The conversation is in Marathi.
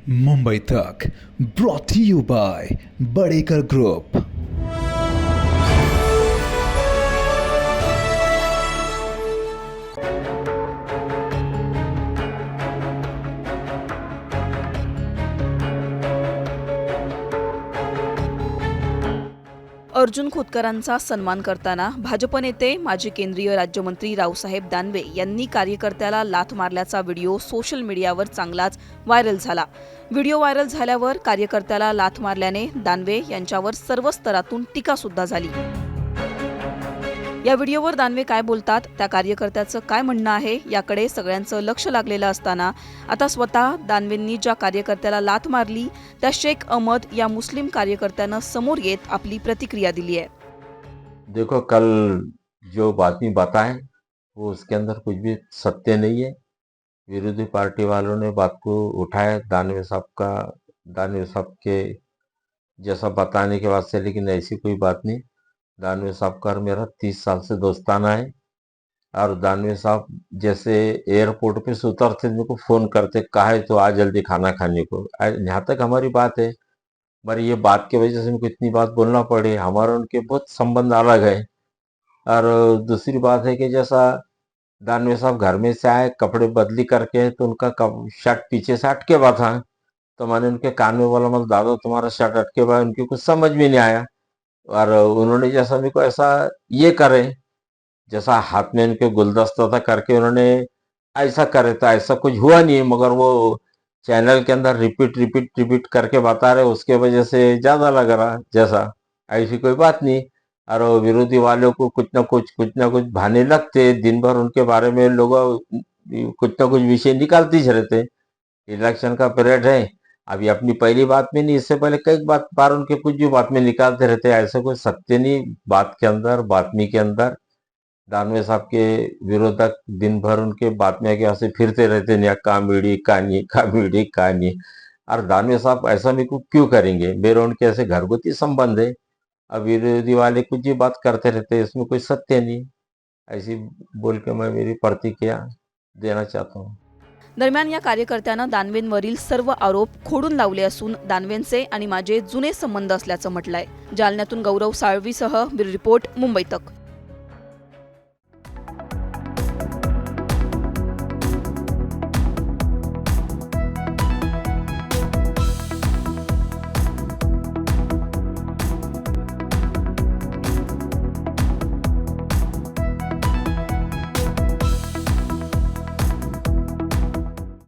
मुंबई तक brought you by Badekar group. Arjun खोतकरांचा सन्मान करताना भाजप नेते माजी केंद्रीय राज्यमंत्री रावसाहेब दानवे यांनी कार्यकर्त्याला लाथ मारल्याचा व्हिडिओ सोशल मीडियावर चांगलाच व्हायरल झाला। व्हिडिओ व्हायरल झाल्यावर कार्यकर्त्याला लाथ मारल्याने दानवे यांच्यावर सर्व स्तरातून टीका सुद्धा झाली। या व्हिडिओवर दानवे काय बोलतात, त्या कार्यकर्त्याचं काय म्हणणं आहे याकडे सगळ्यांचं लक्ष लागलेलं असताना आता स्वतः दानवेंनी ज्या कार्यकर्त्याला लाथ मारली त्या शेख अहमद या मुस्लिम कार्यकर्त्यानं समोर येत आपली प्रतिक्रिया दिली आहे। देखो, कल जो बातमी बताएं वो उसके अंदर कुछ भी सत्य नहीं है। विरोधी पार्टी वालों ने बात को उठाया दानवे साहब के जैसा बताने के वास्ते, लेकिन ऐसी कोई बात नहीं। दानवे साहब का और मेरा 30 साल से दोस्ताना है और दानवे साहब जैसे एयरपोर्ट पे से उतरते मेरे को फोन करते, कहा है तो आ जल्दी खाना खाने को। यहाँ तक हमारी बात है, पर ये बात की वजह से मेरे को इतनी बात बोलना पड़े। हमारा उनके बहुत संबंध अलग है। और दूसरी बात है कि जैसा दानवे साहब घर में से आए कपड़े बदली करके, तो उनका शर्ट पीछे से अटके हुआ था, तो मैंने उनके कान में बोला, मतलब दादा तुम्हारा शर्ट अटके हुआ है। उनकी कुछ समझ में नहीं आया और उन्होंने जैसा मेरे को ऐसा ये करे, जैसा हाथ में उनके गुलदस्ता था करके उन्होंने ऐसा करे, तो ऐसा कुछ हुआ नहीं है। मगर वो चैनल के अंदर रिपीट करके बता रहे, उसके वजह से ज्यादा लग रहा जैसा। ऐसी कोई बात नहीं। और वो विरोधी वालों को कुछ ना कुछ बहाने लगते, दिन भर उनके बारे में लोग कुछ ना कुछ विषय निकालते ही रहते। इलेक्शन का पीरियड है, अभी अपनी पहली बात में नहीं, इससे पहले कई बार उनके कुछ भी बात में निकालते रहते। ऐसा कोई सत्य नहीं बात के अंदर, बातमी के अंदर। दानवे साहब के विरोधक दिन भर उनके बातमियां के से फिरते रहते, नया कॉमेडी कहानी। और दानवे साहब ऐसा मेरे को क्यों करेंगे? मेरे उनके ऐसे घरगुती संबंध है। अब विरोधी वाले कुछ भी बात करते रहते, इसमें कोई सत्य नहीं। ऐसी बोल के मैं मेरी प्रतिक्रिया देना चाहता हूँ। दरम्यान या कार्यकर्त्यानं दानवेंवरील सर्व आरोप खोडून लावले असून दानवेंचे आणि माझे जुने संबंध असल्याचं म्हटलंय। जालन्यातून गौरव साळवीसह ब्युरो रिपोर्ट, मुंबई तक।